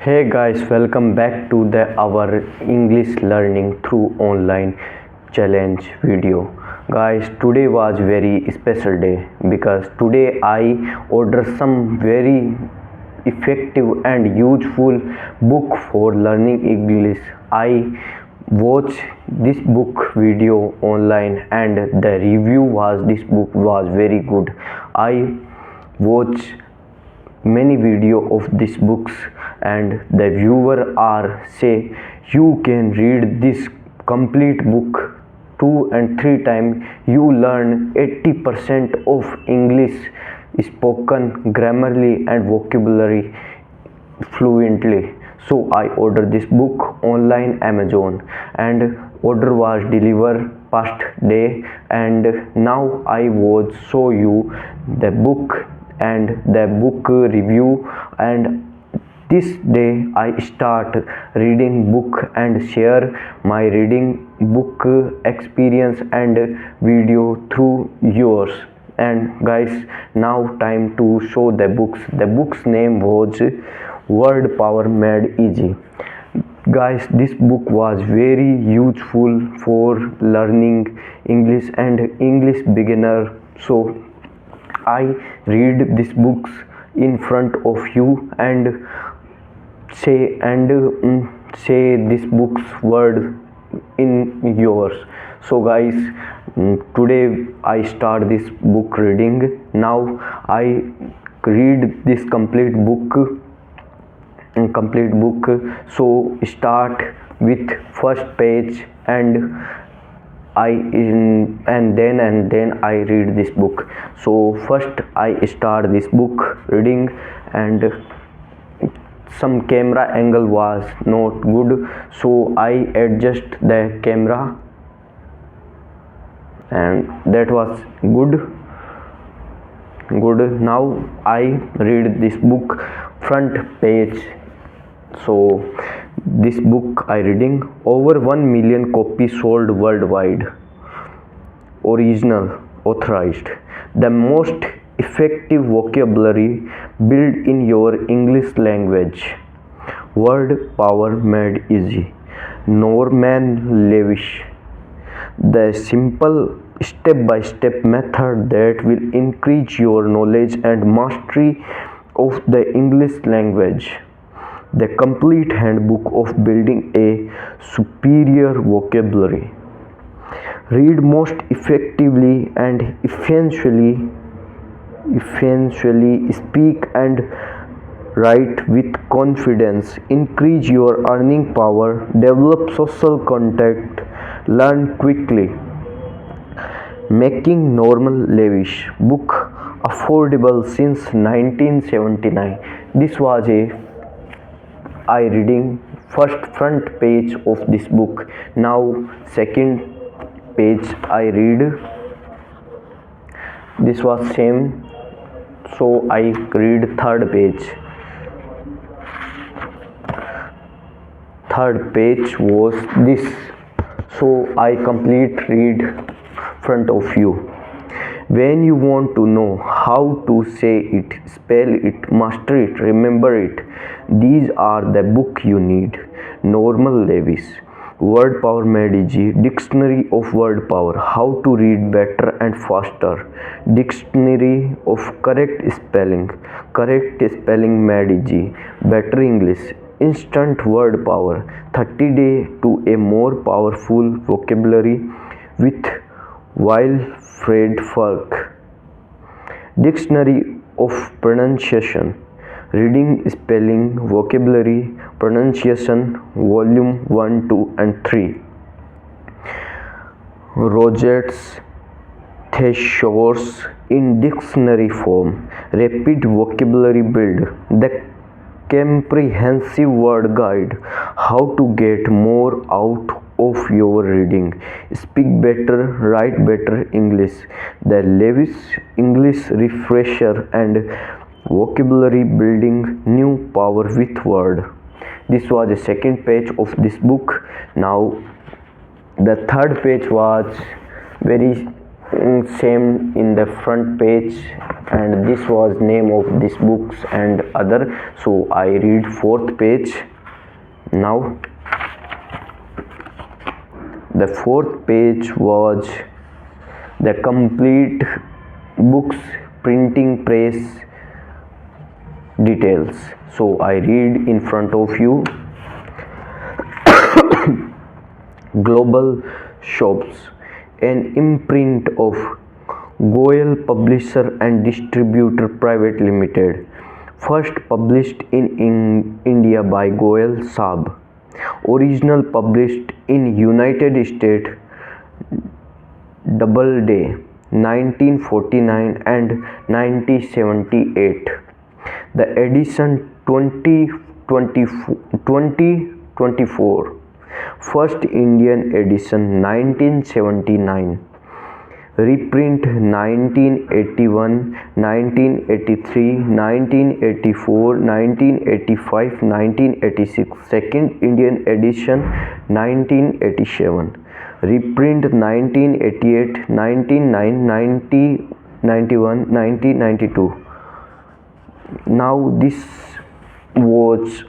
Hey guys, welcome back to our English learning through online challenge video. Guys, today was very special day because today I ordered some very effective and useful book for learning English. I watched this book video online and the review was this book was very good. I watched many video of these books and the viewer are say you can read this complete book 2 and 3 times. You learn 80% of English spoken grammarly and vocabulary fluently. So I ordered this book online Amazon and order was delivered past day, and now I would show you the book and the book review. And this day I start reading book and share my reading book experience and video through yours. And guys, now time to show the books. The book's name was Word Power Made Easy. Guys, this book was very useful for learning English and English beginner. So I read these books in front of you and say this book's word in yours. So guys, today I start this book reading. Now I read this complete book. So start with first page and then I read this book. So first I start this book reading, and some camera angle was not good, so I adjust the camera, and that was good. Now I read this book front page. So this book I reading over 1 million copies sold worldwide. Original, authorized. The most effective vocabulary built in your English language. Word Power Made Easy. Norman Levish. The simple step-by-step method that will increase your knowledge and mastery of the English language. The complete handbook of building a superior vocabulary. Read most effectively and eventually speak and write with confidence. Increase your earning power. Develop social contact. Learn quickly. Making Norman Levish book affordable since 1979. This was I reading first front page of this book. Now second page I read. This was same, so I read third page. Third page was this, so I complete read front of you. When you want to know how to say it, spell it, master it, remember it, these are the book you need. Norman Levish, Word Power Made Easy, Dictionary of Word Power, How to Read Better and Faster, Dictionary of Correct Spelling Made Easy, Better English, Instant Word Power, 30 Day to a More Powerful Vocabulary with Wilfred Falk, Dictionary of Pronunciation, Reading, Spelling, Vocabulary, Pronunciation, Volume 1, 2 and 3. Roget's Thesaurus in dictionary form. Rapid vocabulary build. The comprehensive word guide. How to get more out of your reading. Speak better, write better English. The Levish English refresher and vocabulary building new power with word. This was the second page of this book. Now the third page was very same in the front page, and this was name of this books and other. So I read fourth page now. The fourth page was the complete books printing press details. So I read in front of you. Global Shops, an imprint of Goel Publisher and Distributor Private Limited, first published in India by Goel Saab, original published in United States, Doubleday, 1949 and 1978. The edition 2024, first Indian edition 1979, reprint 1981, 1983, 1984, 1985, 1986, second Indian edition 1987, reprint 1988, 1990, 91, 1992. Now this was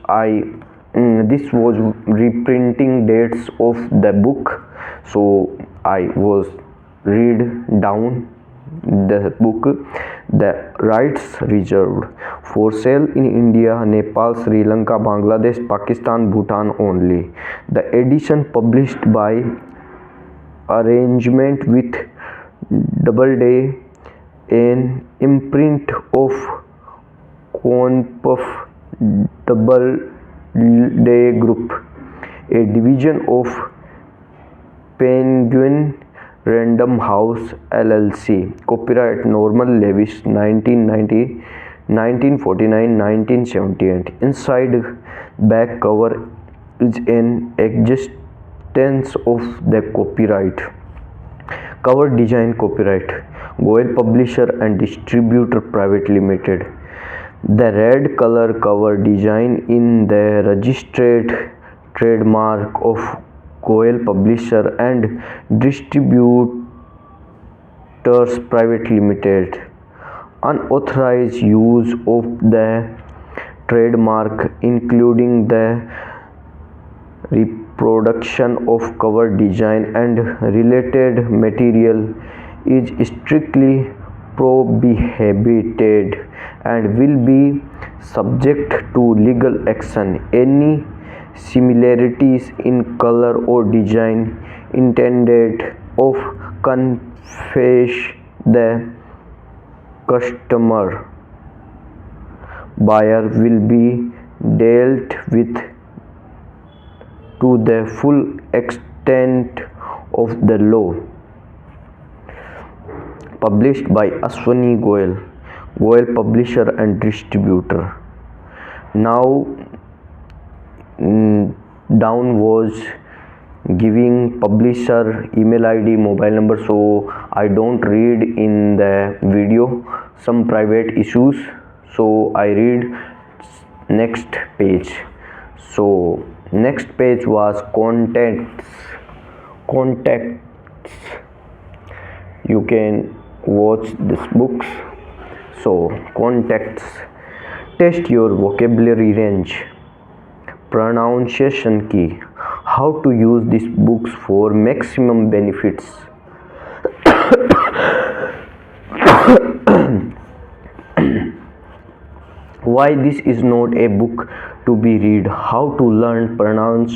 reprinting dates of the book, so I was read down the book. The rights reserved for sale in India, Nepal, Sri Lanka, Bangladesh, Pakistan, Bhutan only. The edition published by arrangement with Doubleday, an imprint of Conpuff Doubleday Group, a division of Penguin Random House LLC. Copyright Norman Lewis, 1990, 1949, 1978. Inside back cover is an existence of the copyright. Cover design copyright Goel Publisher and Distributor Private Limited. The red color cover design in the registered trademark of Goel Publisher and Distributors Private Limited. Unauthorized use of the trademark, including the reproduction of cover design and related material, is strictly prohibited and will be subject to legal action. Any similarities in color or design intended of confess the customer buyer will be dealt with to the full extent of the law. Published by Ashwini Goel, Goel Publisher and Distributor. Now down was giving publisher email ID, mobile number, so I don't read in the video some private issues, so I read next page. So next page was contacts. You can watch this books. So contacts: test your vocabulary range, pronunciation key, how to use these books for maximum benefits. Why this is not a book to be read, how to learn pronounce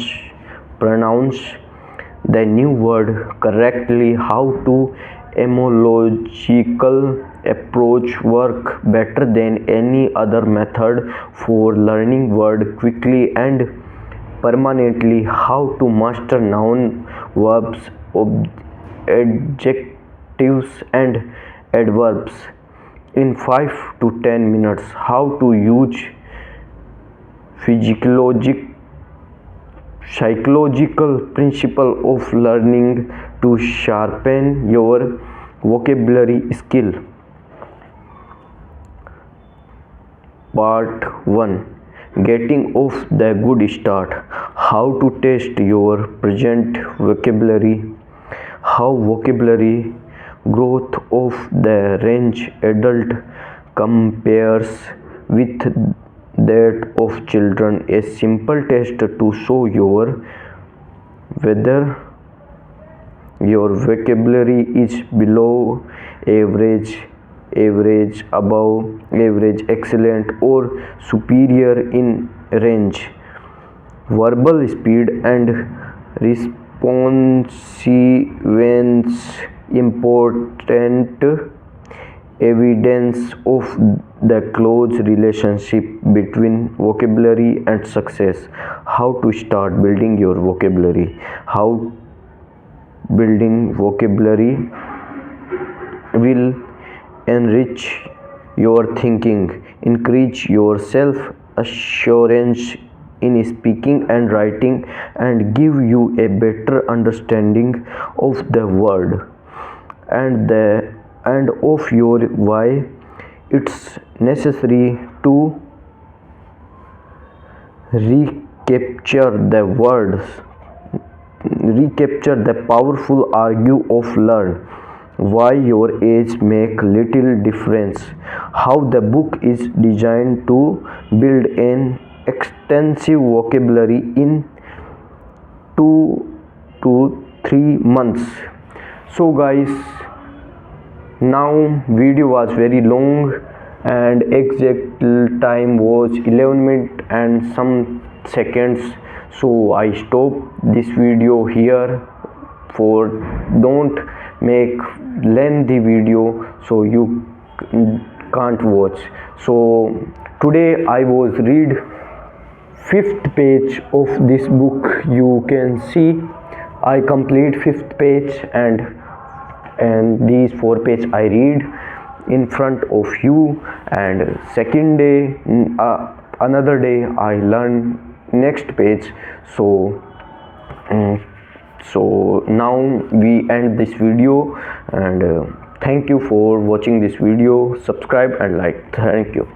the new word correctly, how to etymological approach work better than any other method for learning word quickly and permanently, how to master noun, verbs, adjectives and adverbs in 5 to 10 minutes, how to use psychological principle of learning to sharpen your vocabulary skill. Part 1: Getting off the good start. How to test your present vocabulary, how vocabulary growth of the range adult compares with that of children. A simple test to show whether your vocabulary is below average, average, above average, excellent, or superior in range. Verbal speed and responsiveness important evidence of the close relationship between vocabulary and success. How to start building your vocabulary? How building vocabulary will enrich your thinking, increase your self assurance in speaking and writing, and give you a better understanding of the world and of your why it's necessary to recapture the powerful argue of learn why your age make little difference, how the book is designed to build an extensive vocabulary in 2 to 3 months. So guys, now video was very long and exact time was 11 minutes and some seconds, so I stop this video here for don't make lengthy video so you can't watch. So today I was read 5th page of this book. You can see I complete 5th page and these 4 page I read in front of you, and second day another day I learn next page. So now we end this video, and thank you for watching this video. Subscribe and like. Thank you.